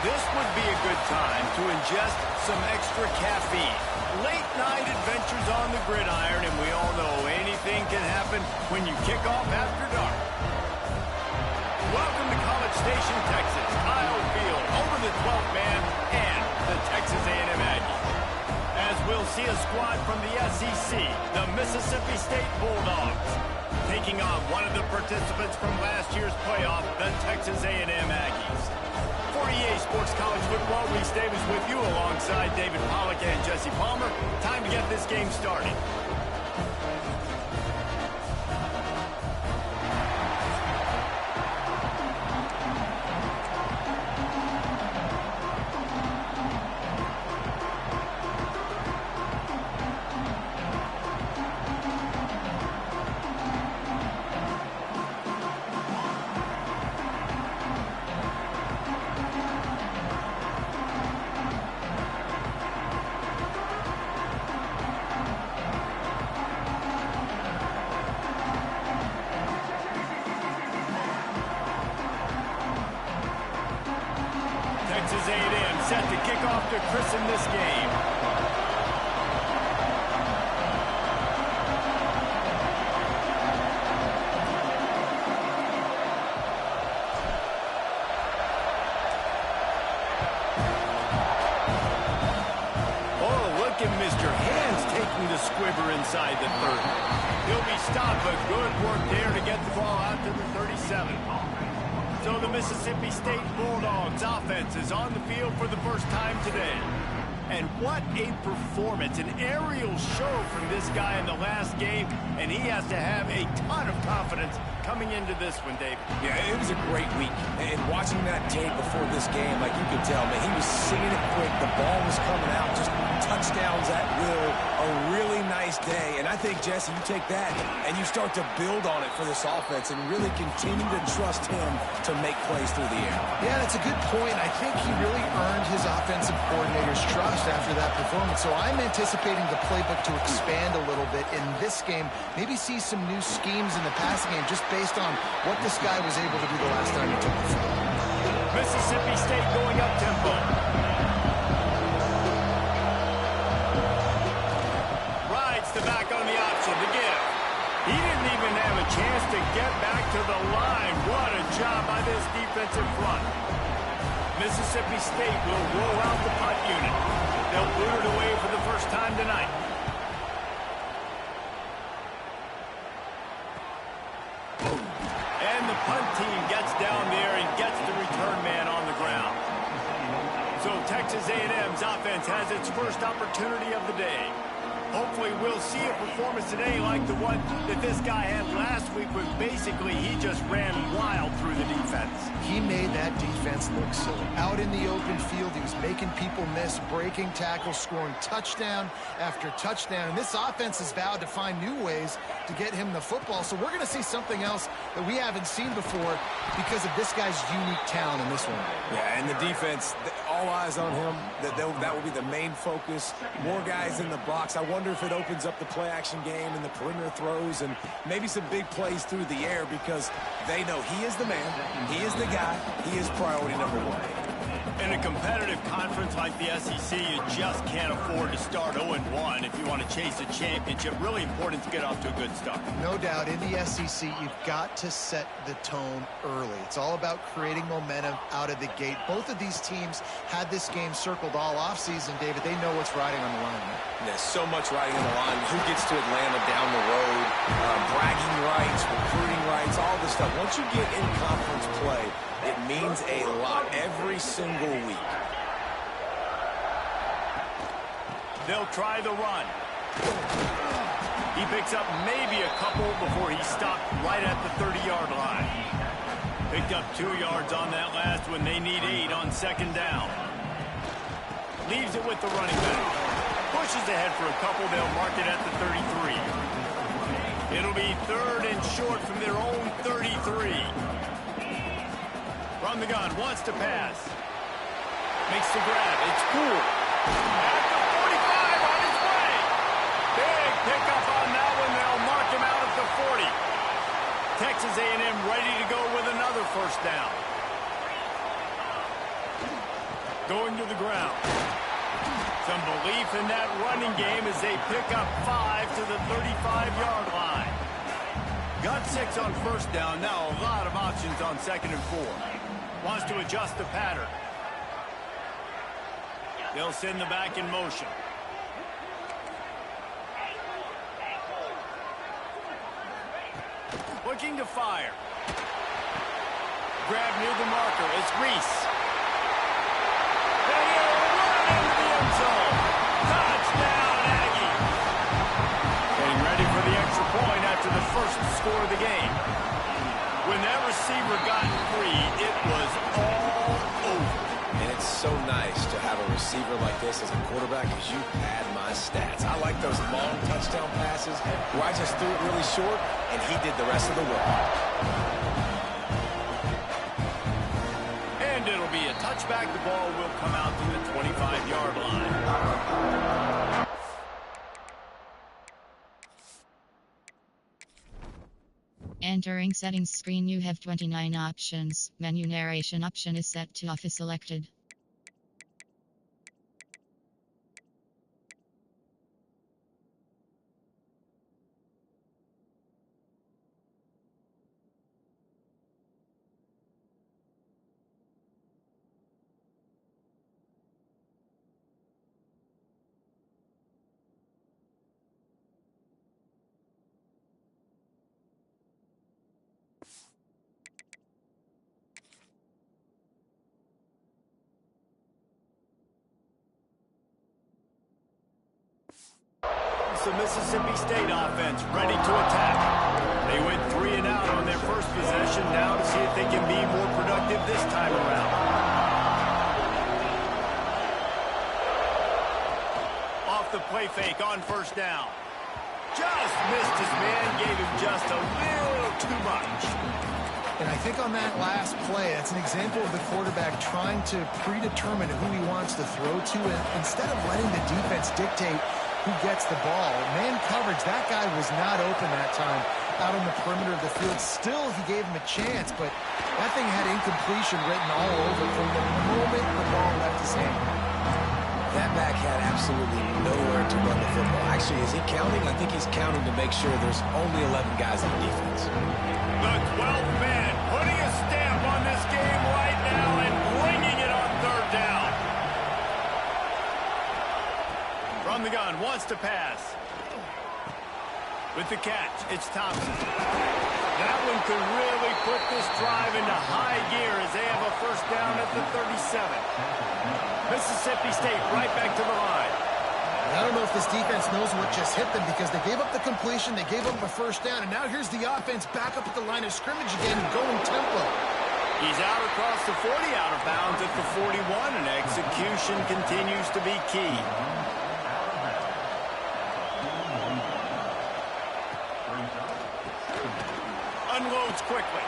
This would be a good time to ingest some extra caffeine. Late night adventures on the gridiron, and we all know anything can happen when you kick off after dark. Welcome to College Station, Texas, Kyle Field, over the 12th man, and the Texas A&M Aggies. As we'll see a squad from the SEC, the Mississippi State Bulldogs, taking on one of the participants from last year's playoff, the Texas A&M Aggies. For EA Sports College Football, Reese Davis with you alongside David Pollack and Jesse Palmer. Time to get this game started. Texas A&M set to kick off to christen this game. Oh, look at Mr. Hands taking the squibber inside the 30. He'll be stopped, but good work there to get the ball out to the 37. So the Mississippi State Bulldogs offense is on the field for the first time today. And what a performance, an aerial show from this guy in the last game, and he has to have a ton of confidence coming into this one, Dave. Yeah, it was a great week. And watching that tape before this game, like you could tell, man, he was singing it quick. The ball was coming out, just touchdowns at will. A really nice day. And I think, Jesse, you take that and you start to build on it for this offense and really continue to trust him to make plays through the air. Yeah, that's a good point. I think he really earned his offensive coordinator's trust after that performance. So I'm anticipating the playbook to expand a little bit in this game. Maybe see some new schemes in the passing game just based on what this guy was able to do the last time he took the field. Mississippi State going up tempo. Rides the back on the option to give. He didn't even have a chance to get back to the line. What a job by this defensive front. Mississippi State will roll out the punt unit. They'll boot it away for the first time tonight. And the punt team gets down there and gets the return man on the ground. So Texas A&M's offense has its first opportunity of the day. Hopefully we'll see a performance today like the one that this guy had last week when basically he just ran wild through the defense. He made that defense look silly. Out in the open field, he was making people miss, breaking tackles, scoring touchdown after touchdown. And this offense has vowed to find new ways to get him the football. So we're going to see something else that we haven't seen before because of this guy's unique talent in this one. Yeah, and the defense, all eyes on him. That will be the main focus. More guys in the box. I wonder if it opens up the play-action game and the perimeter throws and maybe some big plays through the air because they know he is the man, he is the guy, he is priority number one. In a competitive conference like the SEC, you just can't afford to start 0-1 if you want to chase a championship. Really important to get off to a good start. No doubt, in the SEC, you've got to set the tone early. It's all about creating momentum out of the gate. Both of these teams had this game circled all offseason, David. They know what's riding on the line. There's so much riding on the line. Who gets to Atlanta down the road, bragging rights, recruiting rights, all this stuff. Once you get in conference play, it means a lot every single week. They'll try the run. He picks up maybe a couple before he stopped right at the 30-yard line. Picked up 2 yards on that last one. They need 8 on second down. Leaves it with the running back. Pushes ahead for a couple. They'll mark it at the 33. It'll be 3rd and short from their own 33. From the gun, wants to pass. Makes the grab. It's cool. At the 45 on his way. Big pickup on that one. They'll mark him out at the 40. Texas A&M ready to go with another first down. Going to the ground. Some belief in that running game as they pick up 5 to the 35-yard line. Got 6 on first down. Now a lot of options on 2nd and 4. Wants to adjust the pattern. They'll send the back in motion. Looking to fire. Grab near the marker. It's Reese. And he'll run into the end zone. Touchdown, Aggie. Getting ready for the extra point after the first score of the game. When that receiver got free, it was all over. And it's so nice to have a receiver like this as a quarterback because you pad my stats. I like those long touchdown passes where I just threw it really short and he did the rest of the work. And it'll be a touchback. The ball will come out to the 25-yard line. Entering settings screen, you have 29 options. Menu narration option is set to off is selected. The Mississippi State offense ready to attack. They went 3 and out on their first possession. Now to see if they can be more productive this time around. Off the play fake on first down. Just missed his man, gave him just a little too much. And I think on that last play, that's an example of the quarterback trying to predetermine who he wants to throw to, and instead of letting the defense dictate who gets the ball. Man coverage, that guy was not open that time out on the perimeter of the field. Still, he gave him a chance, but that thing had incompletion written all over from the moment the ball left his hand. That back had absolutely nowhere to run the football. Actually, is he counting? I think he's counting to make sure there's only 11 guys on defense. The 12th man putting a stamp on this game right now and bringing it on 3rd down. From the gun, wants to pass. With the catch, it's Thompson. That one could really put this drive into high gear as they have a first down at the 37. Mississippi State right back to the line. I don't know if this defense knows what just hit them because they gave up the completion, they gave up a first down, and now here's the offense back up at the line of scrimmage again, going tempo. He's out across the 40, out of bounds at the 41, and execution continues to be key. Unloads quickly.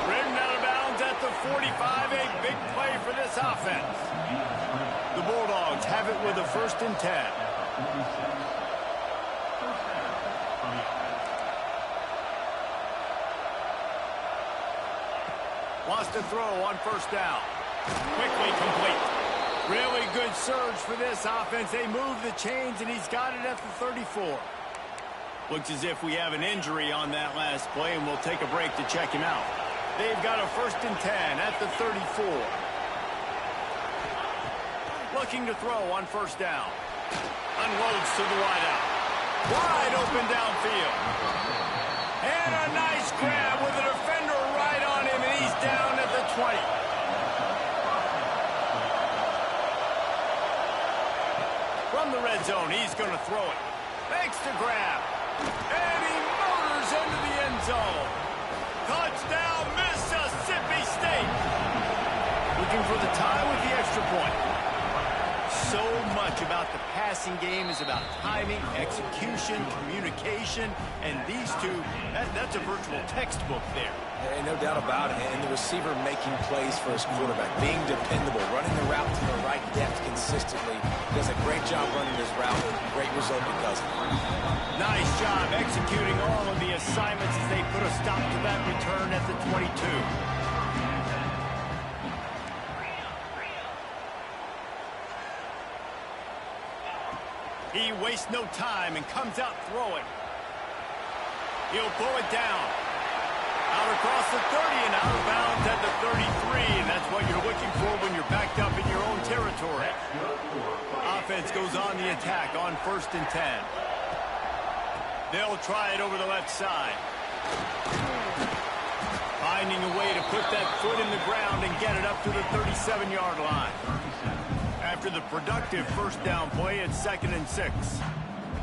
Ridden out of bounds at the 45. A big play for this offense. The Bulldogs have it with a 1st and 10. Wants to throw on first down. Quickly complete. Really good surge for this offense. They move the chains, and he's got it at the 34. Looks as if we have an injury on that last play, and we'll take a break to check him out. They've got a 1st and 10 at the 34. Looking to throw on first down. Unloads to the wideout. Wide open downfield. And a nice grab with a defender right on him, and he's down at the 20. From the red zone, he's going to throw it. Makes the grab. And he motors into the end zone. Touchdown, Mississippi State. Looking for the tie with the extra point. So much about the passing game is about timing, execution, communication, and these two, that's a virtual textbook there. Ain't no doubt about it. And the receiver making plays for his quarterback, being dependable, running the route to the right depth consistently. Does a great job running his route. Great result because of it. Nice job executing all of the assignments as they put a stop to that return at the 22. He wastes no time and comes out throwing. He'll pull it down. Out across the 30 and out of bounds at the 33. And that's what you're looking for when you're backed up in your own territory. Offense goes on the attack on 1st and 10. They'll try it over the left side. Finding a way to put that foot in the ground and get it up to the 37-yard line. After the productive first down play, it's 2nd and 6.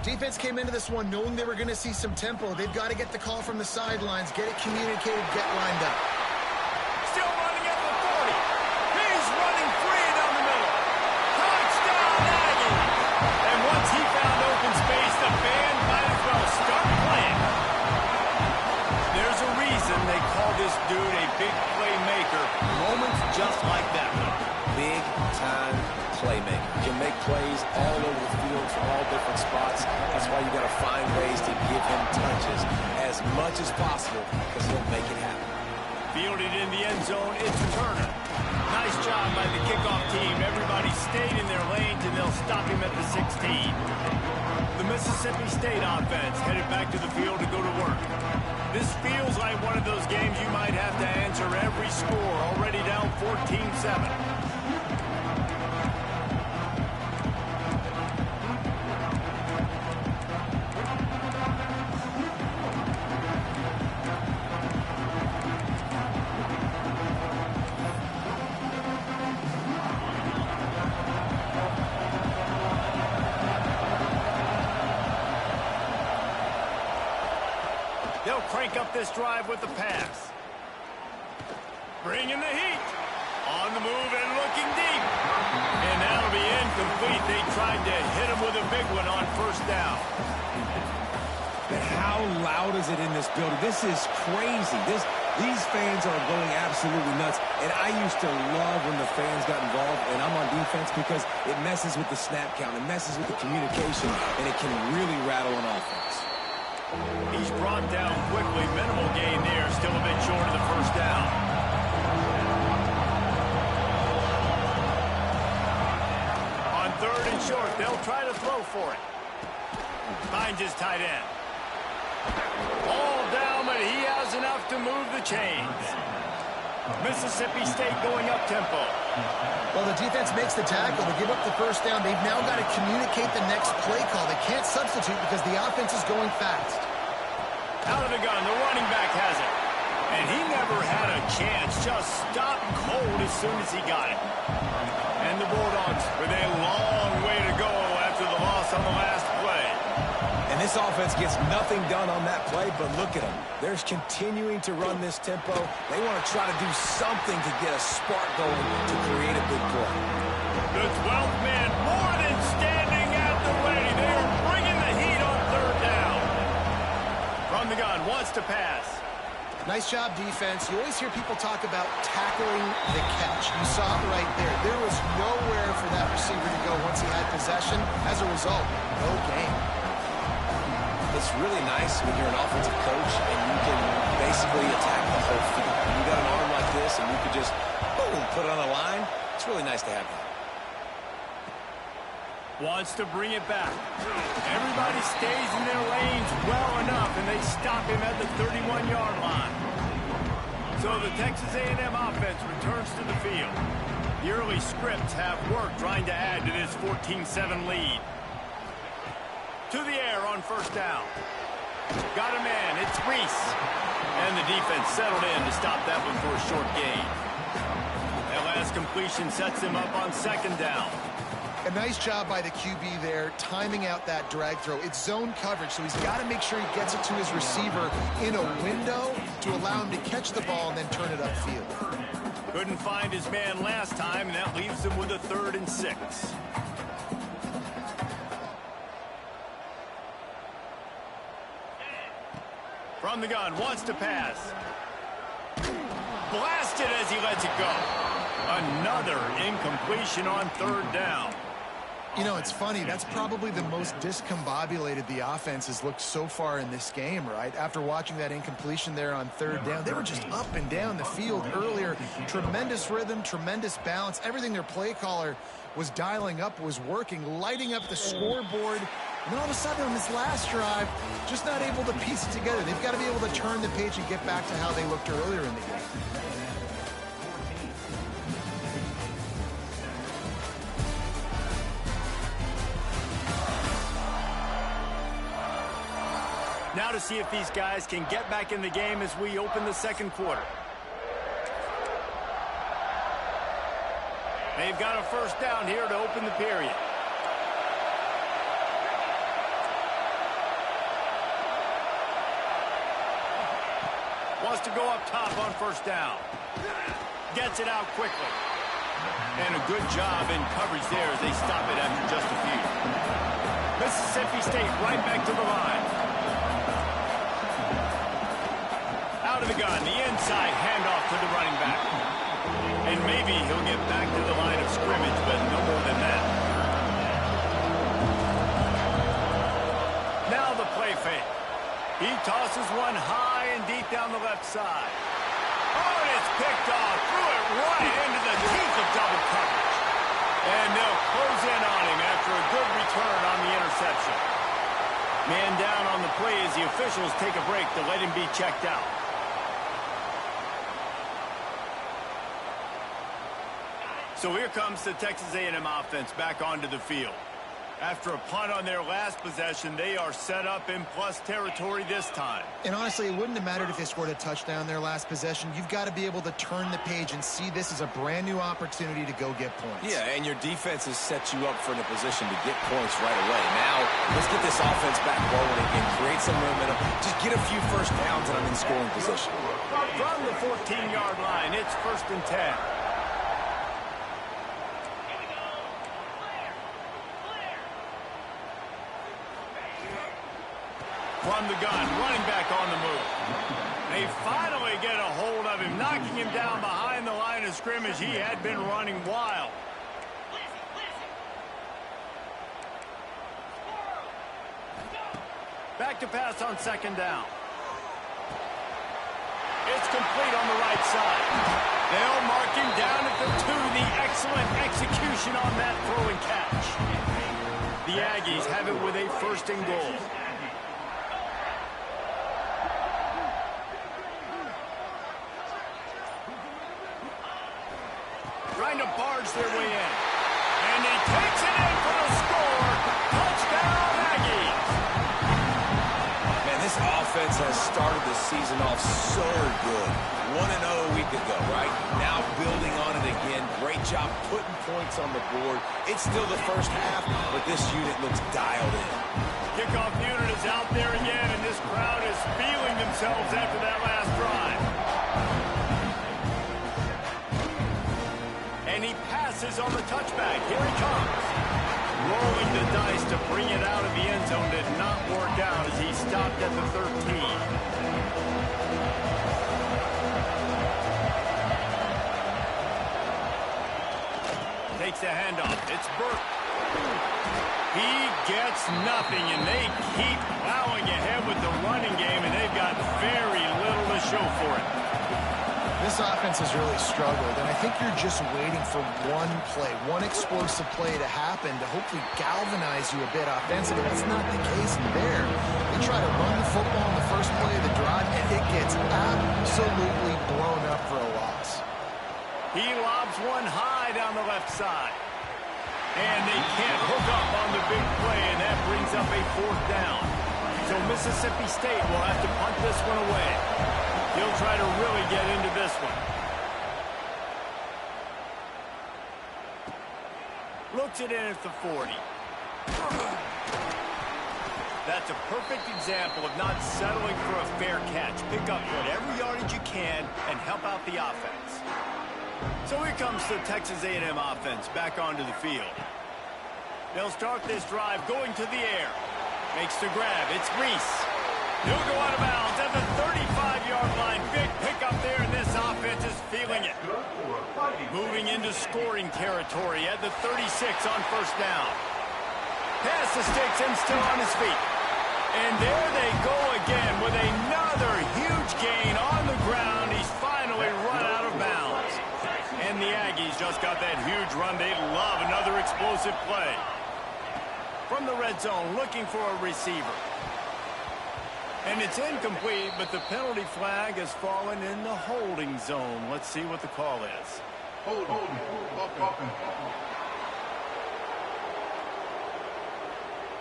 Defense came into this one knowing they were going to see some tempo. They've got to get the call from the sidelines, get it communicated, get lined up. Still running at the 40. He's running free down the middle. Touchdown, Aggie! And once he found open space, the band might as well start playing. There's a reason they call this dude a big playmaker. Moments just like that one. Big-time playmaker. Can make plays all over the field from all different spots. That's why you got to find ways to give him touches as much as possible because he'll make it happen. Fielded in the end zone, it's Turner. Nice job by the kickoff team. Everybody stayed in their lanes, and they'll stop him at the 16. The Mississippi State offense headed back to the field to go to work. This feels like one of those games you might have to answer every score, already down 14-7. They'll crank up this drive with the pass. Bringing the heat. On the move and looking deep. And that'll be incomplete. They tried to hit him with a big one on 1st down. But how loud is it in this building? This is crazy. These fans are going absolutely nuts. And I used to love when the fans got involved, and I'm on defense because it messes with the snap count. It messes with the communication, and it can really rattle an offense. He's brought down quickly. Minimal gain there. Still a bit short of the 1st down. On 3rd and short, they'll try to throw for it. Finds his tight end. All down, but he has enough to move the chains. Mississippi State going up tempo. Well, the defense makes the tackle. They give up the 1st down. They've now got to communicate the next play call. They can't substitute because the offense is going fast. Out of the gun, the running back has it. And he never had a chance. Just stopped cold as soon as he got it. And the Bulldogs with a long way to go after the loss on the last play. And this offense gets nothing done on that play, but look at them. They're continuing to run this tempo. They want to try to do something to get a spark going to create a big play. The 12th man more than standing at the ready. They are bringing the heat on 3rd down. From the gun, wants to pass. Nice job, defense. You always hear people talk about tackling the catch. You saw it right there. There was nowhere for that receiver to go once he had possession. As a result, no gain. It's really nice when you're an offensive coach and you can basically attack the whole field. You got an arm like this and you could just, boom, put it on the line. It's really nice to have that. Wants to bring it back. Everybody stays in their lanes well enough, and they stop him at the 31-yard line. So the Texas A&M offense returns to the field. The early scripts have worked trying to add to this 14-7 lead. To the air on 1st down. Got a man, it's Reese. And the defense settled in to stop that one for a short gain. That last completion sets him up on 2nd down. A nice job by the QB there, timing out that drag throw. It's zone coverage, so he's got to make sure he gets it to his receiver in a window to allow him to catch the ball and then turn it upfield. Couldn't find his man last time, and that leaves him with a 3rd and 6. From the gun, wants to pass. Blasted as he lets it go. Another incompletion on 3rd down. You know, it's funny. That's probably the most discombobulated the offense has looked so far in this game, right? After watching that incompletion there on 3rd down, they were just up and down the field earlier. Tremendous rhythm, tremendous balance, everything their play caller was dialing up, was working, lighting up the scoreboard. And then all of a sudden on this last drive, just not able to piece it together. They've got to be able to turn the page and get back to how they looked earlier in the game. Now to see if these guys can get back in the game as we open the second quarter. They've got a first down here to open the period. Wants to go up top on first down. Gets it out quickly. And a good job in coverage there as they stop it after just a few. Mississippi State right back to the line. Out of the gun, the inside handoff to the running back. And maybe he'll get back to the line of scrimmage, but no more than that. Now the play fake. He tosses one high and deep down the left side. Oh, and it's picked off. Threw it right into the teeth of double coverage. And they'll close in on him after a good return on the interception. Man down on the play as the officials take a break to let him be checked out. So here comes the Texas A&M offense back onto the field. After a punt on their last possession, they are set up in plus territory this time. And honestly, it wouldn't have mattered if they scored a touchdown their last possession. You've got to be able to turn the page and see this as a brand new opportunity to go get points. Yeah, and your defense has set you up for in a position to get points right away. Now, let's get this offense back rolling again, create some momentum, just get a few first downs and I'm in scoring position. From the 14-yard line, it's 1st and 10. From the gun, running back on the move. They finally get a hold of him, knocking him down behind the line of scrimmage. He had been running wild. Back to pass on 2nd down. It's complete on the right side. They'll mark him down at the 2. The excellent execution on that throw and catch. The Aggies have it with a 1st and goal. Trying to barge their way in. And he takes it in for the score. Touchdown, Aggies. Man, this offense has started the season off so good. 1-0 a week ago, right? Now building on it again. Great job putting points on the board. It's still the first half, but this unit looks dialed in. Kickoff unit is out there again, and this crowd is feeling themselves after that last drive. And he passes on the touchback. Here he comes. Rolling the dice to bring it out of the end zone did not work out as he stopped at the 13. Takes the handoff. It's Burke. He gets nothing, and they keep plowing ahead with the running game, and they've got very little to show for it. This offense has really struggled, and I think you're just waiting for one play, one explosive play to happen to hopefully galvanize you a bit offensively. That's not the case there. They try to run the football in the first play of the drive, and it gets absolutely blown up for a loss. He lobs one high down the left side. And they can't hook up on the big play, and that brings up a 4th down. So Mississippi State will have to punt this one away. He'll try to really get into this one. Looks it in at the 40. That's a perfect example of not settling for a fair catch. Pick up whatever yardage you can and help out the offense. So here comes the Texas A&M offense back onto the field. They'll start this drive going to the air. Makes the grab. It's Reese. He'll go out of bounds at the 35-yard line. Big pickup there, and this offense is feeling it. Moving into scoring territory at the 36 on 1st down. Pass the sticks and still on his feet. And there they go again with another huge gain on the ground. He's finally run out of bounds. And the Aggies just got that huge run. They'd love another explosive explosive play. From the red zone, looking for a receiver. And it's incomplete, but the penalty flag has fallen in the holding zone. Let's see what the call is.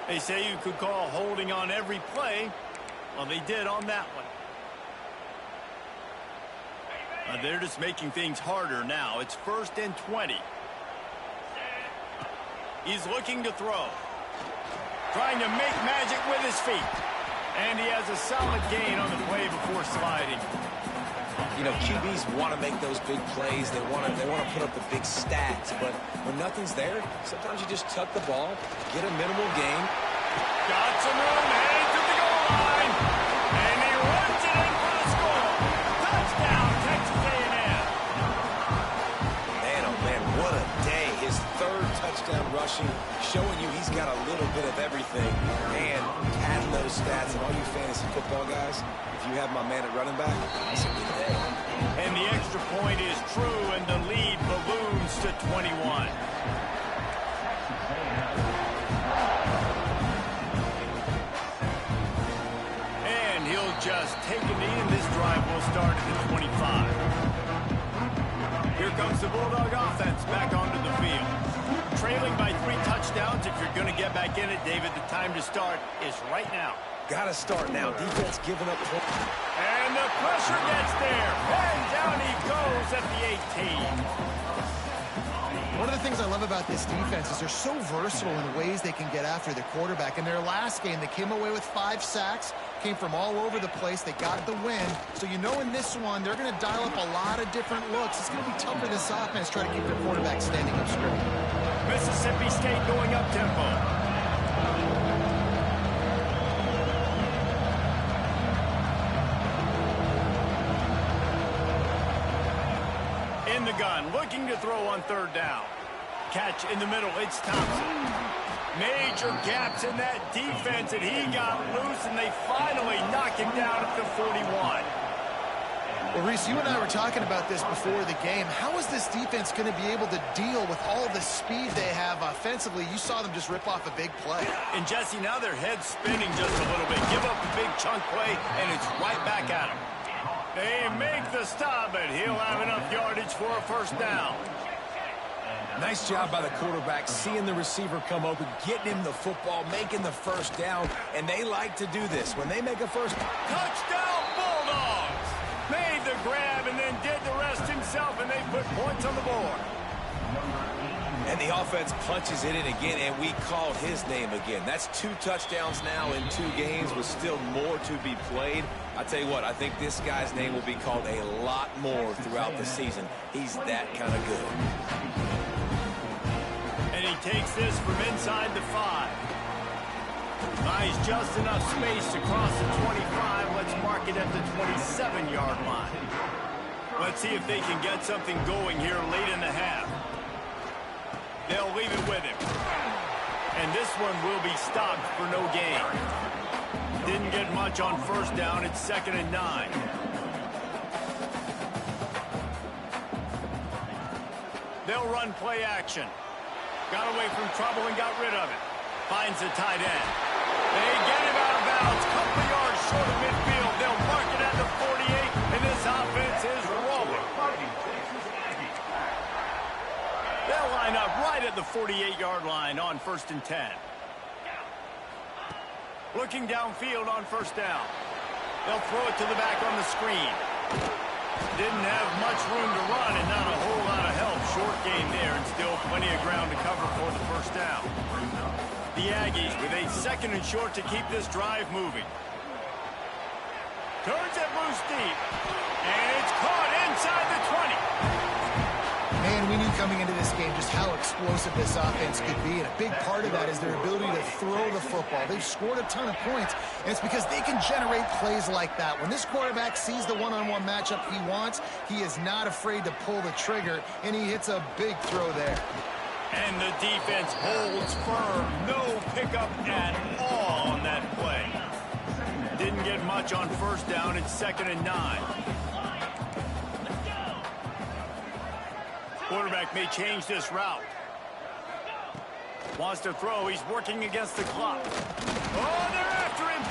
They say you could call holding on every play. Well, they did on that one. They're just making things harder now. It's 1st and 20. He's looking to throw. Trying to make magic with his feet. And he has a solid gain on the play before sliding. You know, QBs want to make those big plays. They want to put up the big stats. But when nothing's there, sometimes you just tuck the ball, get a minimal gain. Got some room, heading to the goal line. And he runs it in for the score. Touchdown, Texas A&M. Man, oh man, what a day. His 3rd touchdown rushing, showing you he's got a little bit of everything. And adding those stats, and all you fantasy football guys, if you have my man at running back, it's a good day. And the extra point is true, and the lead balloons to 21. And he'll just take a knee, and this drive will start at the 25. Here comes the Bulldog offense back onto the field. Trailing by 3 touchdowns. If you're going to get back in it, David, the time to start is right now. Got to start now. Defense giving up. And the pressure gets there. And down he goes at the 18. One of the things I love about this defense is they're so versatile in the ways they can get after the quarterback. In their last game, they came away with 5 sacks, came from all over the place. They got the win. So you know in this one, they're going to dial up a lot of different looks. It's going to be tough for this offense trying to keep their quarterback standing up straight. Mississippi State going up tempo. In the gun, looking to throw on 3rd down. Catch in the middle, it's Thompson. Major gaps in that defense, and he got loose, and they finally knock him down at the 41. Well, Reese, you and I were talking about this before the game. How is this defense going to be able to deal with all the speed they have offensively? You saw them just rip off a big play. And, Jesse, now their head's spinning just a little bit. Give up a big chunk play, and it's right back at them. They make the stop, but he'll have enough yardage for a 1st down. Nice job by the quarterback, seeing the receiver come open, getting him the football, making the 1st down, and they like to do this. When they make a touchdown, Bulldogs! Made the grab and then did the rest himself, and they put points on the board. And the offense punches it in again, and we called his name again. That's 2 touchdowns now in 2 games with still more to be played. I tell you what, I think this guy's name will be called a lot more throughout the season. He's that kind of good. And he takes this from inside the 5. Buys just enough space to cross the 25. Let's mark it at the 27-yard line. Let's see if they can get something going here late in the half. They'll leave it with him. And this one will be stopped for no gain. Didn't get much on 1st down. It's 2nd and 9. They'll run play action. Got away from trouble and got rid of it. Finds the tight end. They get him out of bounds. Couple of yards short of midfield. They'll mark it at the 48, and this offense is rolling. They'll line up right at the 48-yard line on 1st and 10. Looking downfield on 1st down. They'll throw it to the back on the screen. Didn't have much room to run and not a whole lot of help. Short game there and still plenty of ground to cover for the 1st down. The Aggies with a 2nd and short to keep this drive moving. Turns it loose deep. And it's caught inside the 20. Man, we knew coming into this game just how explosive this offense could be, and a big part of that is their ability to throw the football. They've scored a ton of points, and it's because they can generate plays like that. When this quarterback sees the one-on-one matchup he wants, he is not afraid to pull the trigger, and he hits a big throw there. And the defense holds firm. No pickup at all on that play. Didn't get much on 1st down. It's 2nd and 9. Quarterback may change this route. Wants to throw. He's working against the clock. Oh, they're after him.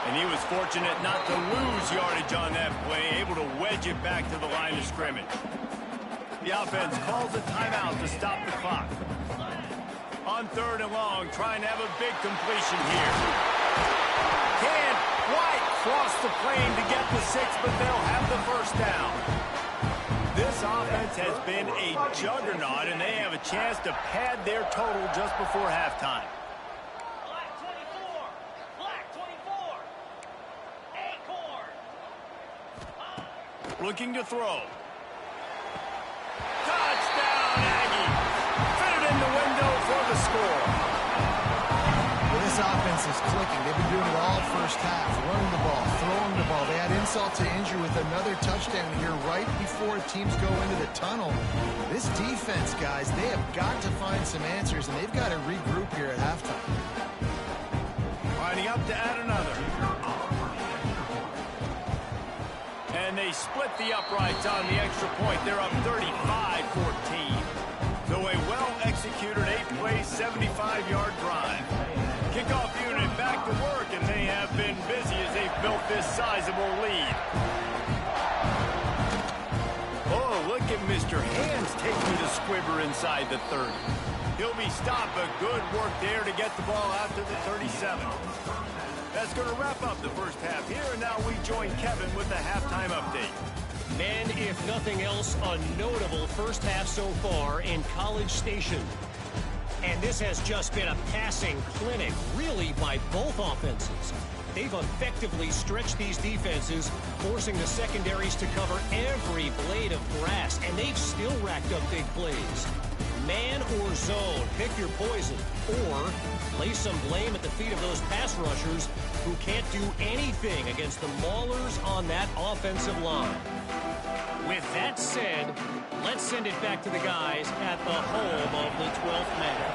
And he was fortunate not to lose yardage on that play, able to wedge it back to the line of scrimmage. The offense calls a timeout to stop the clock. On 3rd and long, trying to have a big completion here. Can't quite cross the plane to get the 6, but they'll have the first down. This offense has been a juggernaut, and they have a chance to pad their total just before halftime. Looking to throw. Touchdown, Aggie. Fit it in the window for the score. Well, this offense is clicking. They've been doing it all first half. Running the ball, throwing the ball. They had insult to injury with another touchdown here right before teams go into the tunnel. This defense, guys, they have got to find some answers, and they've got to regroup here at halftime. Lining up to add another. And they split the uprights on the extra point. They're up 35-14. So a well-executed 8-play, 75-yard drive. Kickoff unit back to work, and they have been busy as they've built this sizable lead. Oh, look at Mr. Hands taking the squibber inside the 30. He'll be stopped, but good work there to get the ball out to the 37. That's going to wrap up the first half here, and now we join Kevin with the halftime update. And if nothing else, a notable first half so far in College Station. And this has just been a passing clinic, really, by both offenses. They've effectively stretched these defenses, forcing the secondaries to cover every blade of grass, and they've still racked up big plays. Man or zone, pick your poison, or lay some blame at the feet of those pass rushers who can't do anything against the maulers on that offensive line. With that said, let's send it back to the guys at the home of the 12th man.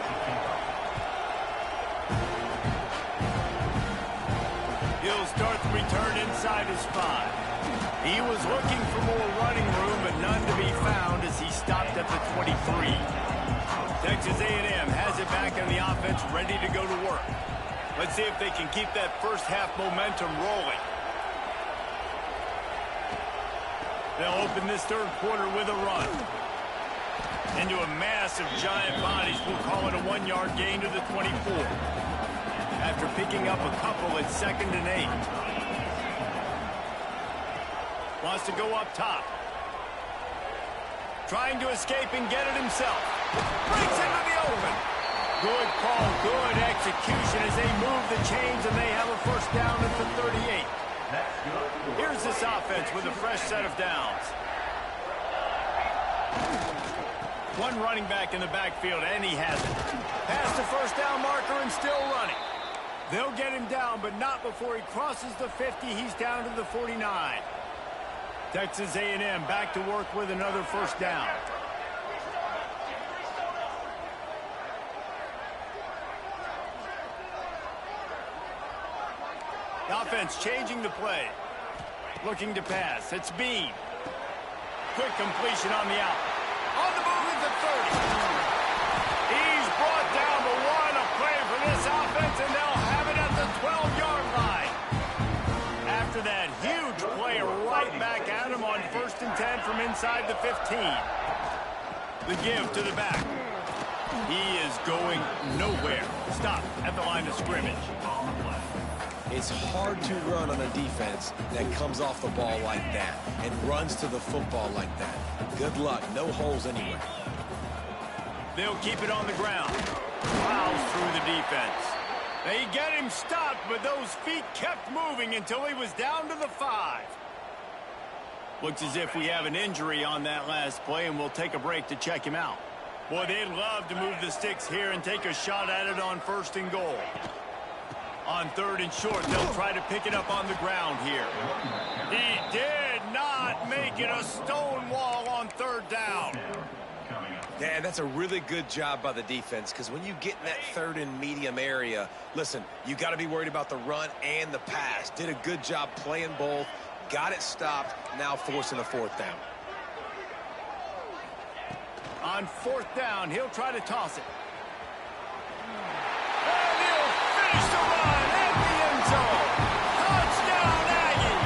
He'll start the return inside his 5. He was looking for more running room, but none to be found as he stopped at the 23. Texas A&M has it back on the offense, ready to go to work. Let's see if they can keep that first half momentum rolling. They'll open this third quarter with a run. Into a mass of giant bodies, we'll call it a 1-yard gain to the 24. After picking up a couple at 2nd and 8. Wants to go up top. Trying to escape and get it himself. Breaks into the open. Good call, good execution as they move the chains, and they have a first down at the 38. Here's this offense with a fresh set of downs. One running back in the backfield, and he has it. Past the first down marker and still running. They'll get him down, but not before he crosses the 50. He's down to the 49. Texas A&M back to work with another first down. The offense changing the play. Looking to pass. It's Bean. Quick completion on the out. On the move at the 30. He's brought down, but what a play for this offense, and they'll have it at the 12-yard line. After that huge play right back at him on 1st and 10 from inside the 15. The give to the back. He is going nowhere. Stop at the line of scrimmage. It's hard to run on a defense that comes off the ball like that and runs to the football like that. Good luck. No holes anywhere. They'll keep it on the ground. Plows through the defense. They get him stopped, but those feet kept moving until he was down to the 5. Looks as if we have an injury on that last play, and we'll take a break to check him out. Boy, they'd love to move the sticks here and take a shot at it on 1st and goal. On 3rd and short, they'll try to pick it up on the ground here. He did not make it a stone wall on 3rd down. Yeah, that's a really good job by the defense, because when you get in that 3rd and medium area, listen, you got to be worried about the run and the pass. Did a good job playing both, got it stopped, now forcing a 4th down. On 4th down, he'll try to toss it. And he'll finish the run at the end zone. Touchdown, Aggie!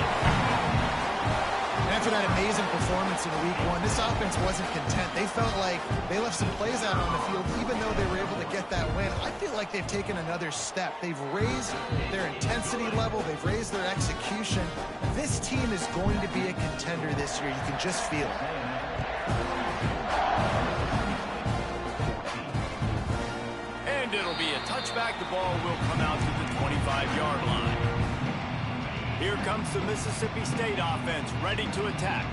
After that amazing performance in week one, this offense wasn't content. They felt like they left some plays out on the field, even though they were able to get that win. I feel like they've taken another step. They've raised their intensity level. They've raised their execution. This team is going to be a contender this year. You can just feel it. And it'll be a touchback. The ball will come out to the 25-yard line. Here comes the Mississippi State offense, ready to attack.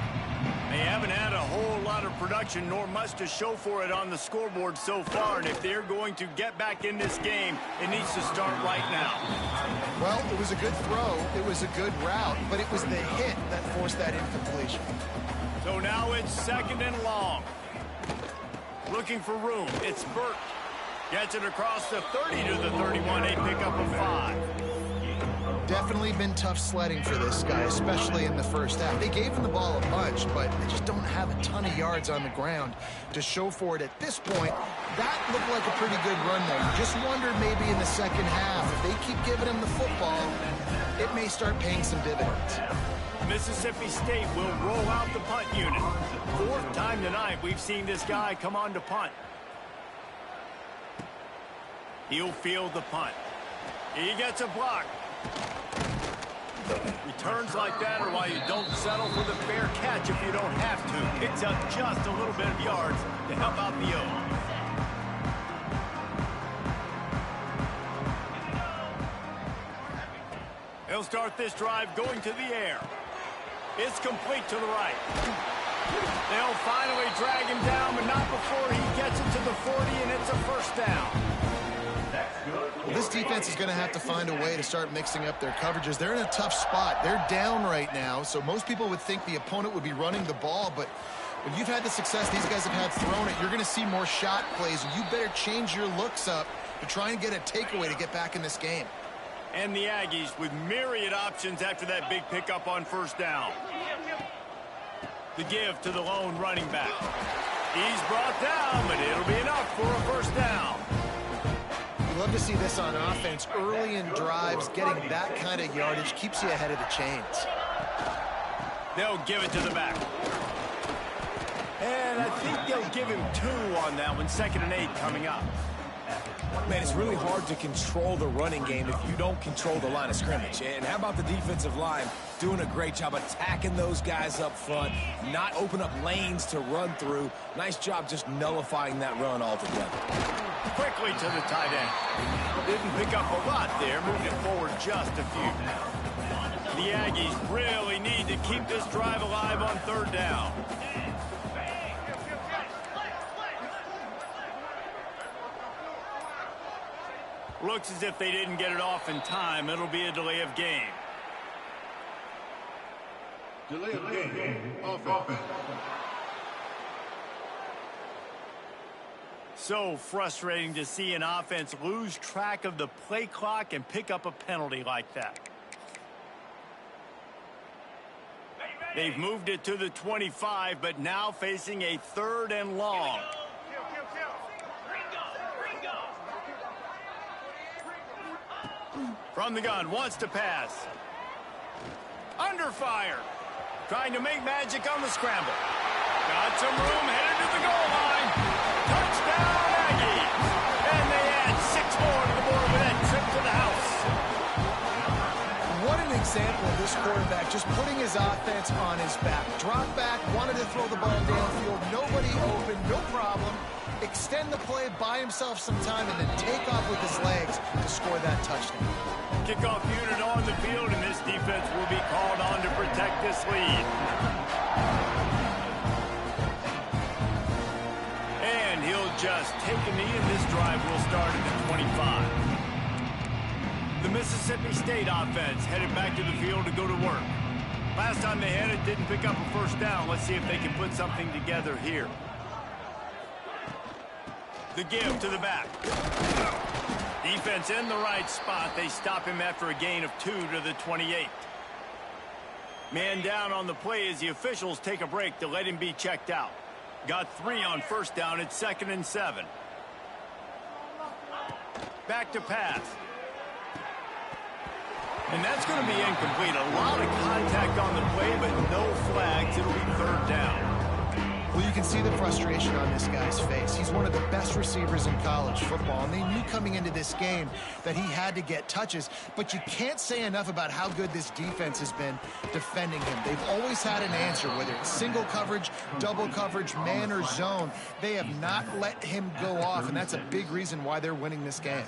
They haven't had a whole lot of production, nor much to show for it on the scoreboard so far. And if they're going to get back in this game, it needs to start right now. Well, it was a good throw. It was a good route, but it was the hit that forced that incompletion. So now it's second and long. Looking for room. It's Burt. Gets it across the 30 to the 31. A pickup of 5. Definitely been tough sledding for this guy, especially in the first half. They gave him the ball a bunch, but they just don't have a ton of yards on the ground to show for it at this point. That looked like a pretty good run there. You just wondered maybe in the second half, if they keep giving him the football, it may start paying some dividends. Mississippi State will roll out the punt unit. Fourth time tonight we've seen this guy come on to punt. He'll field the punt. He gets a block. Returns like that are why you don't settle for the fair catch if you don't have to. Picks up just a little bit of yards to help out the O. He'll start this drive going to the air. It's complete to the right. They'll finally drag him down, but not before he gets it to the 40, and it's a first down. Well, this defense is going to have to find a way to start mixing up their coverages. They're in a tough spot. They're down right now, so most people would think the opponent would be running the ball, but when you've had the success these guys have had throwing it, you're going to see more shot plays, and you better change your looks up to try and get a takeaway to get back in this game. And the Aggies with myriad options after that big pickup on first down. The give to the lone running back. He's brought down, but it'll be enough for a first down. Love to see this on offense. Early in drives, getting that kind of yardage keeps you ahead of the chains. They'll give it to the back. And I think they'll give him 2 on that one. 2nd and 8 coming up. Man, it's really hard to control the running game if you don't control the line of scrimmage. And how about the defensive line doing a great job attacking those guys up front, not open up lanes to run through. Nice job just nullifying that run altogether. Quickly to the tight end. Didn't pick up a lot there, moved it forward just a few. The Aggies really need to keep this drive alive on 3rd down. Looks as if they didn't get it off in time. It'll be a delay of game. Delay of game. Offense. So frustrating to see an offense lose track of the play clock and pick up a penalty like that. They've moved it to the 25, but now facing a 3rd and long. From the gun, wants to pass. Under fire. Trying to make magic on the scramble. Got some room, headed to the goal line. Touchdown, Aggies. And they add 6 more to the board with that trip to the house. What an example of this quarterback just putting his offense on his back. Drop back, wanted to throw the ball downfield. Nobody open, no problem. Extend the play, buy himself some time, and then take off with his legs to score that touchdown. Kickoff unit on the field, and this defense will be called on to protect this lead. And he'll just take a knee, and this drive will start at the 25. The Mississippi State offense headed back to the field to go to work. Last time they had it, didn't pick up a first down. Let's see if they can put something together here. The give to the back. Defense in the right spot. They stop him after a gain of 2 to the 28. Man down on the play as the officials take a break to let him be checked out. Got 3 on first down. It's 2nd and 7. Back to pass. And that's going to be incomplete. A lot of contact on the play, but no flags. It'll be 3rd down. Well, you can see the frustration on this guy's face. He's one of the best receivers in college football, and they knew coming into this game that he had to get touches, but you can't say enough about how good this defense has been defending him. They've always had an answer, whether it's single coverage, double coverage, man or zone. They have not let him go off, and that's a big reason why they're winning this game.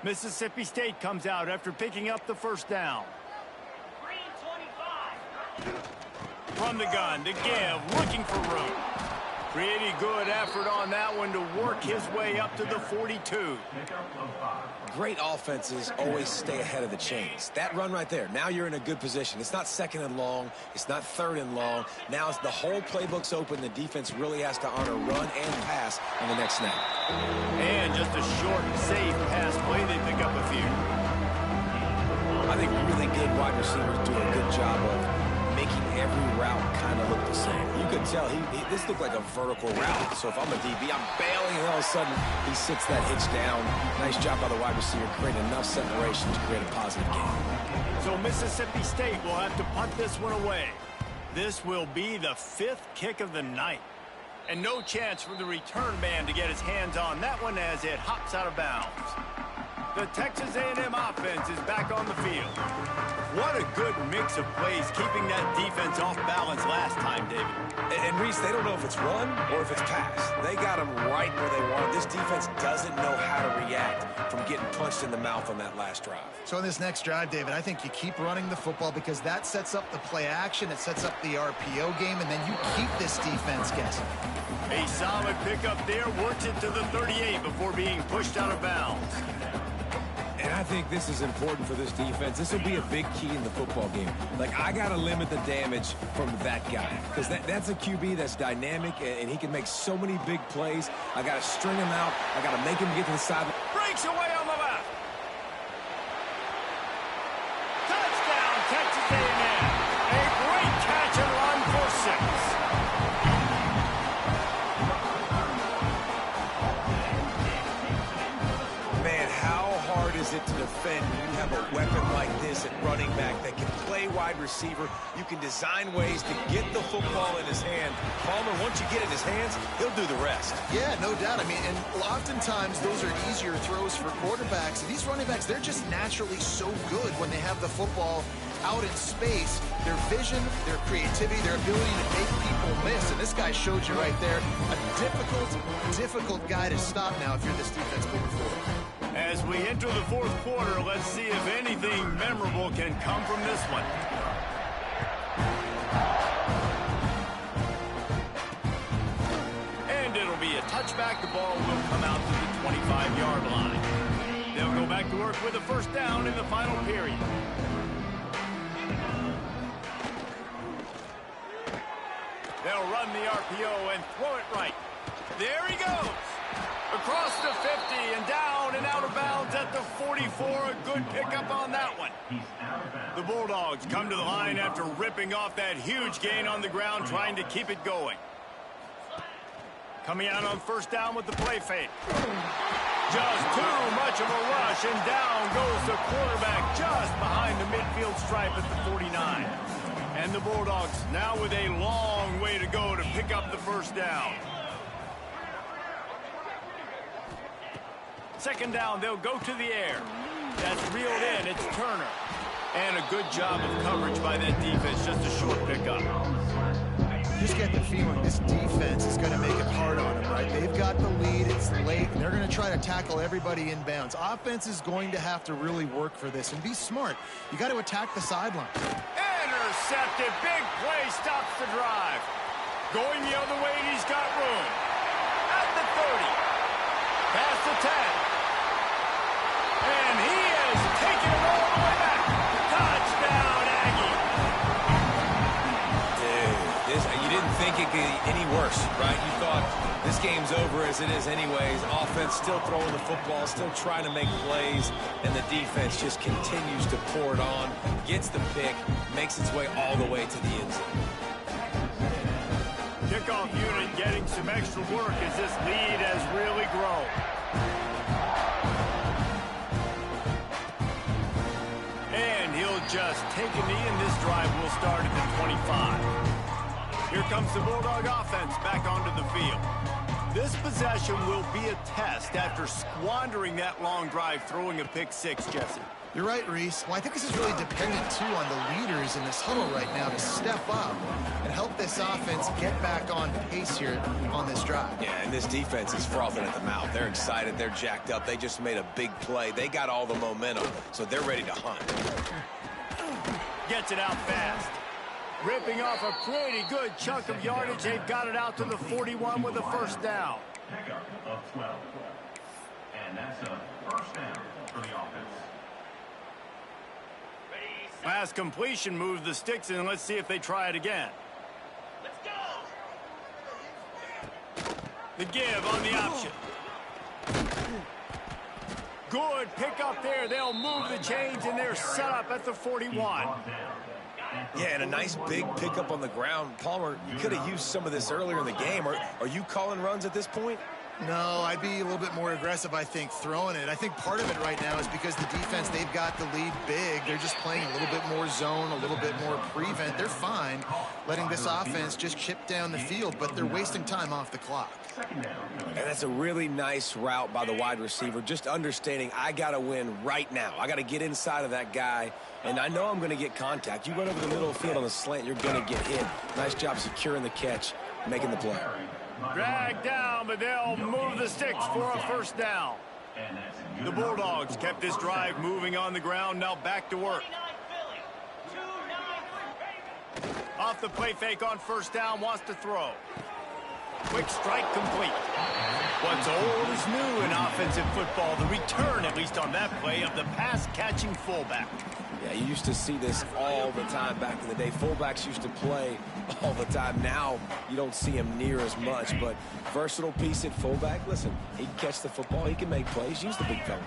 Mississippi State comes out after picking up the 1st down. From the gun to give, looking for room. Pretty good effort on that one to work his way up to the 42. Great offenses always stay ahead of the chains. That run right there, now you're in a good position. It's not 2nd and long. It's not 3rd and long. Now the whole playbook's open. The defense really has to honor run and pass on the next snap. And just a short, safe pass play. They pick up a few. I think really good wide receivers do a good job of making every route kind of look the same. You could tell this looked like a vertical route. So if I'm a DB, I'm bailing, and all of a sudden he sits that hitch down. Nice job by the wide receiver, creating enough separation to create a positive game. So Mississippi State will have to punt this one away. This will be the 5th kick of the night. And no chance for the return man to get his hands on that one as it hops out of bounds. The Texas A&M offense is back on the field. What a good mix of plays, keeping that defense off balance last time, David. And Reese, they don't know if it's run or if it's pass. They got them right where they want. This defense doesn't know how to react from getting punched in the mouth on that last drive. So in this next drive, David, I think you keep running the football because that sets up the play action, it sets up the RPO game, and then you keep this defense guessing. A solid pickup there, works it to the 38 before being pushed out of bounds. And I think this is important for this defense. This will be a big key in the football game. Like, I got to limit the damage from that guy because that's a QB that's dynamic, and he can make so many big plays. I got to string him out. I got to make him get to the side. Breaks away on the left. Touchdown, Texas A&M. A great catch and run for 6. Is it to defend when you have a weapon like this at running back that can play wide receiver? You can design ways to get the football in his hand. Palmer, once you get it in his hands, he'll do the rest. Yeah, no doubt. I mean, and oftentimes those are easier throws for quarterbacks. These running backs, they're just naturally so good when they have the football out in space. Their vision, their creativity, their ability to make people miss. And this guy showed you right there a difficult guy to stop now if you're this defense moving forward. As we enter the 4th quarter, let's see if anything memorable can come from this one. And it'll be a touchback. The ball will come out to the 25-yard line. They'll go back to work with a 1st down in the final period. They'll run the RPO and throw it right. There he goes. Across the 50 and down and out of bounds at the 44. A good pickup on that one. The Bulldogs come to the line after ripping off that huge gain on the ground, trying to keep it going. Coming out on 1st down with the play fake. Just too much of a rush, and down goes the quarterback just behind the midfield stripe at the 49. And the Bulldogs now with a long way to go to pick up the 1st down. 2nd down, they'll go to the air. That's reeled in. It's Turner. And a good job of coverage by that defense. Just a short pickup. Just get the feeling this defense is going to make it hard on them, right? They've got the lead. It's late, and they're going to try to tackle everybody in bounds. Offense is going to have to really work for this and be smart. You got to attack the sideline. Intercepted. Big play stops the drive. Going the other way, and he's got room. At the 30. Past the 10. And he has taken it all the way back. Touchdown, Aggie. Dude, you didn't think it could be any worse, right? You thought this game's over as it is anyways. Offense still throwing the football, still trying to make plays, and the defense just continues to pour it on, gets the pick, makes its way all the way to the end zone. Kickoff unit getting some extra work as this lead has really grown. And he'll just take a knee, and this drive will start at the 25. Here comes the Bulldog offense back onto the field. This possession will be a test after squandering that long drive, throwing a pick six, Jesse. You're right, Reese. Well, I think this is really dependent, too, on the leaders in this huddle right now to step up and help this offense get back on pace here on this drive. Yeah, and this defense is frothing at the mouth. They're excited. They're jacked up. They just made a big play. They got all the momentum, so they're ready to hunt. Gets it out fast. Ripping off a pretty good chunk of yardage. They've got it out to the 41 with a first down. Pickup of 12. And that's a first down for the offense. Pass completion moves the sticks in. Let's see if they try it again. Let's go! The give on the option. Good pick up there. They'll move the chains, and they're set up at the 41. Yeah, and a nice big pickup on the ground. Palmer, you could have used some of this earlier in the game. Are you calling runs at this point? No, I'd be a little bit more aggressive, I think, throwing it. I think part of it right now is because the defense, they've got the lead big. They're just playing a little bit more zone, a little bit more prevent. They're fine letting this offense just chip down the field, but they're wasting time off the clock. And that's a really nice route by the wide receiver, just understanding I got to win right now. I got to get inside of that guy, and I know I'm going to get contact. You run over the middle of the field on the slant, you're going to get hit. Nice job securing the catch, making the play. Drag down, but they'll move the sticks for a first down. The Bulldogs kept this drive moving on the ground. Now back to work. Off the play fake on first down, wants to throw. Quick strike complete. What's old is new in offensive football. The return, at least on that play, of the pass-catching fullback. Yeah, you used to see this all the time back in the day. Fullbacks used to play all the time. Now you don't see him near as much, but versatile piece at fullback. Listen, he can catch the football. He can make plays. Use the big fella.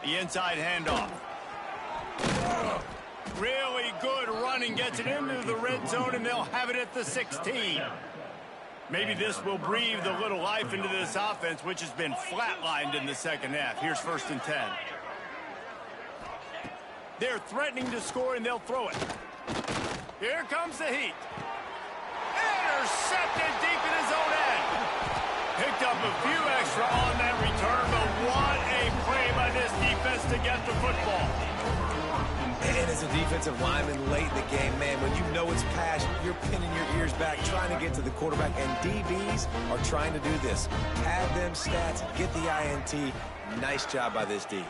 The inside handoff. Really good running. Gets it into the red zone, and they'll have it at the 16. Maybe this will breathe a little life into this offense, which has been flatlined in the second half. Here's 1st and 10. They're threatening to score, and they'll throw it. Here comes the heat. Intercepted deep in his own end. Picked up a few extra on that return, but what a play by this defense to get the football. And as a defensive lineman late in the game, man, when you know it's pass, you're pinning your ears back, trying to get to the quarterback, and DBs are trying to do this. Pad them stats, get the INT. Nice job by this D.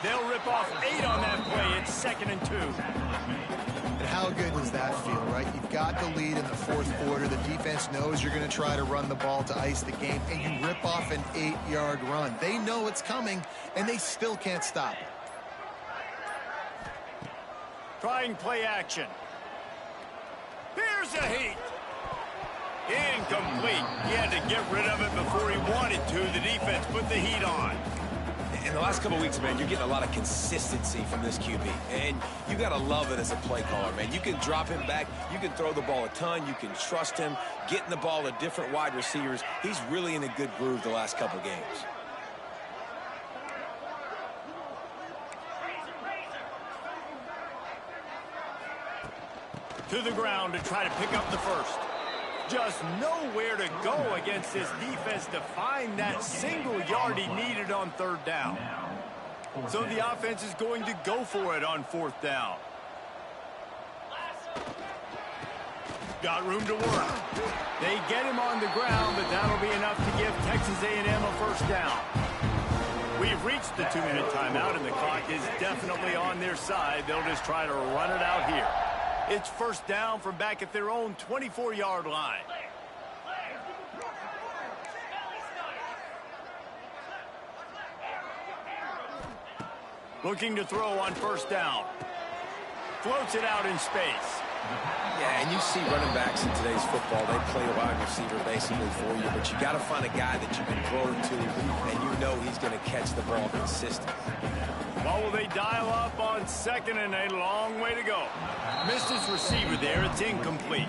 They'll rip off 8 on that play. It's 2nd and 2. And how good does that feel, right? You've got the lead in the 4th quarter. The defense knows you're going to try to run the ball to ice the game, and you rip off an 8-yard run. They know it's coming, and they still can't stop it. Trying play action. Here's a heat. Incomplete. He had to get rid of it before he wanted to. The defense put the heat on. In the last couple of weeks, man, you're getting a lot of consistency from this QB. And you got to love it as a play caller, man. You can drop him back. You can throw the ball a ton. You can trust him. Getting the ball to different wide receivers. He's really in a good groove the last couple of games. To the ground to try to pick up the first. Just nowhere to go against this defense to find that single yard he needed on 3rd down. So the offense is going to go for it on 4th down. Got room to work. They get him on the ground, but that'll be enough to give Texas A&M a first down. We've reached the 2-minute timeout, and the clock is definitely on their side. They'll just try to run it out here. It's first down from back at their own 24-yard line. Looking to throw on first down. Floats it out in space. Yeah, and you see running backs in today's football, they play a wide receiver basically for you, but you got to find a guy that you can throw it to, and you know he's going to catch the ball consistently. Well, will they dial up on second and a long way to go? Missed his receiver there. It's incomplete.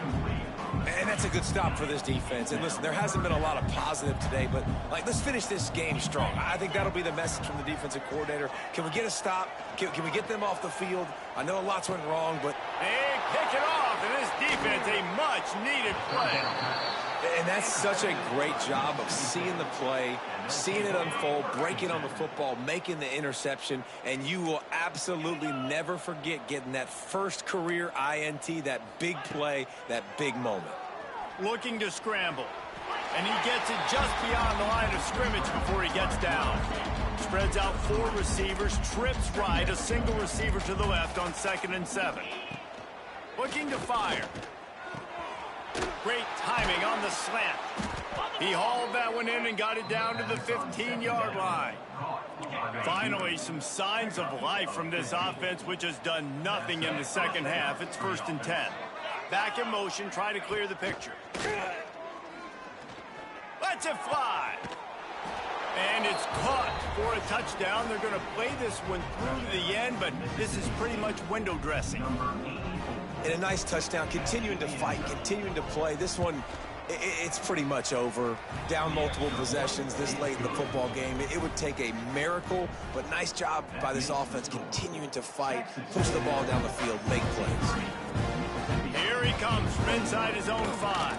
And that's a good stop for this defense. And listen, there hasn't been a lot of positive today, but let's finish this game strong. I think that'll be the message from the defensive coordinator. Can we get a stop? Can we get them off the field? I know lots went wrong, but They pick it off, and this defense, a much-needed play. and that's such a great job of seeing the play, seeing it unfold, breaking on the football, making the interception, and you will absolutely never forget getting that first career INT, that big play, that big moment. Looking to scramble, and he gets it just beyond the line of scrimmage before he gets down. Spreads out 4 receivers, trips right, a single receiver to the left on 2nd and 7. Looking to fire. Great timing on the slant. He hauled that one in and got it down to the 15-yard line. Finally, some signs of life from this offense, which has done nothing in the second half. It's 1st and 10. Back in motion, trying to clear the picture. Lets it fly. And it's caught for a touchdown. They're going to play this one through to the end, but this is pretty much window dressing. And a nice touchdown, continuing to fight, continuing to play. This one, it's pretty much over. Down multiple possessions this late in the football game. It would take a miracle, but nice job by this offense continuing to fight, push the ball down the field, make plays. Here he comes from inside his own 5.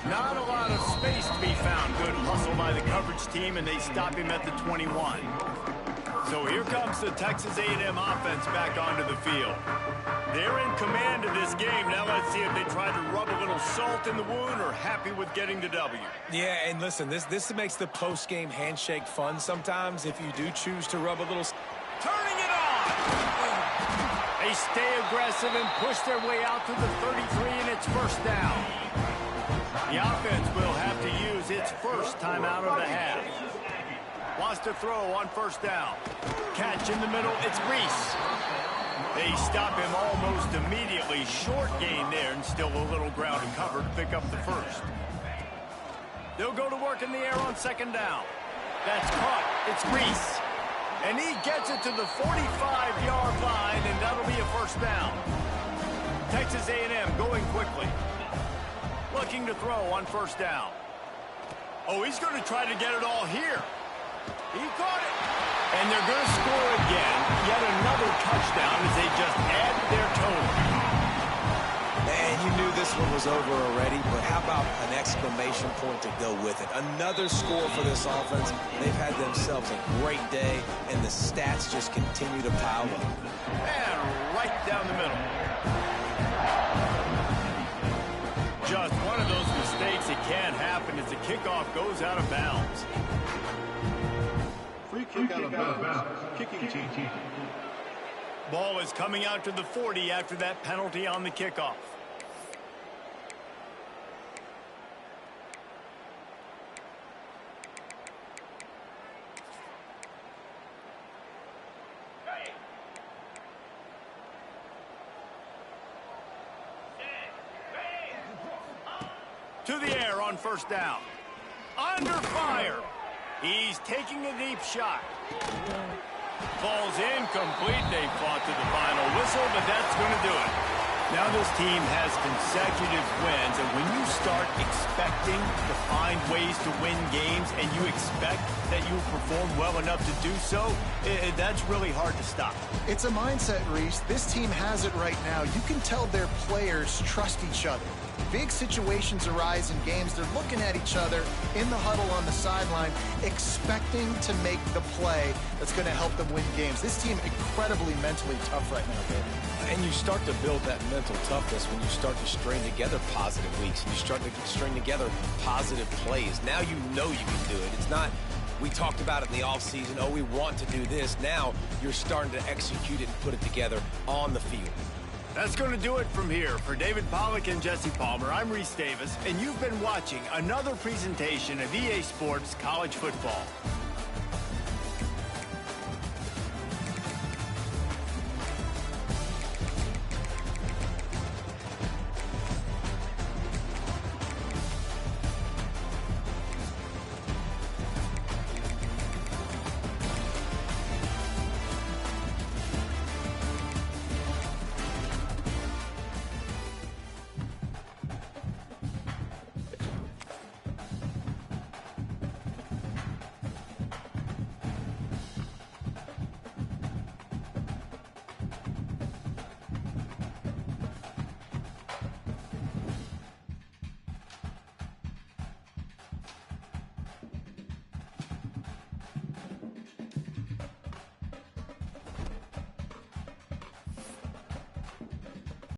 Not a lot of space to be found. Good hustle by the coverage team, and they stop him at the 21. So here comes the Texas A&M offense back onto the field. They're in command of this game. Now let's see if they try to rub a little salt in the wound or happy with getting the W. Yeah, and listen, this makes the post-game handshake fun sometimes if you do choose to rub a little... Turning it on! They stay aggressive and push their way out to the 33, and it's 1st down. The offense will have to use its first timeout of the half. Wants to throw on 1st down. Catch in the middle, it's Reese. They stop him almost immediately. Short gain there, and still a little ground to cover to pick up the 1st. They'll go to work in the air on 2nd down. That's caught. It's Reese. And he gets it to the 45-yard line, and that'll be a 1st down. Texas A&M going quickly. Looking to throw on 1st down. Oh, he's going to try to get it all here. He caught it. And they're going to score again. Yet another touchdown as they just add their total. And you knew this one was over already, but how about an exclamation point to go with it? Another score for this offense. They've had themselves a great day, and the stats just continue to pile up. And right down the middle. Just one of those mistakes that can happen as the kickoff goes out of bounds. Free kick out of bounds. Kicking team. Ball is coming out to the 40 after that penalty on the kickoff. To the air on 1st down. Under fire. He's taking a deep shot. Falls incomplete. They fought to the final whistle, but that's going to do it. Now this team has consecutive wins, and when you start expecting to find ways to win games and you expect that you perform well enough to do so, that's really hard to stop. It's a mindset, Reese. This team has it right now. You can tell their players trust each other. Big situations arise in games. They're looking at each other in the huddle on the sideline, expecting to make the play that's going to help them win games. This team incredibly mentally tough right now, David. And you start to build that mental toughness when you start to string together positive weeks. And you start to string together positive plays. Now you know you can do it. It's not, we talked about it in the offseason, oh, we want to do this. Now you're starting to execute it and put it together on the field. That's going to do it from here. For David Pollack and Jesse Palmer, I'm Reese Davis, and you've been watching another presentation of EA Sports College Football.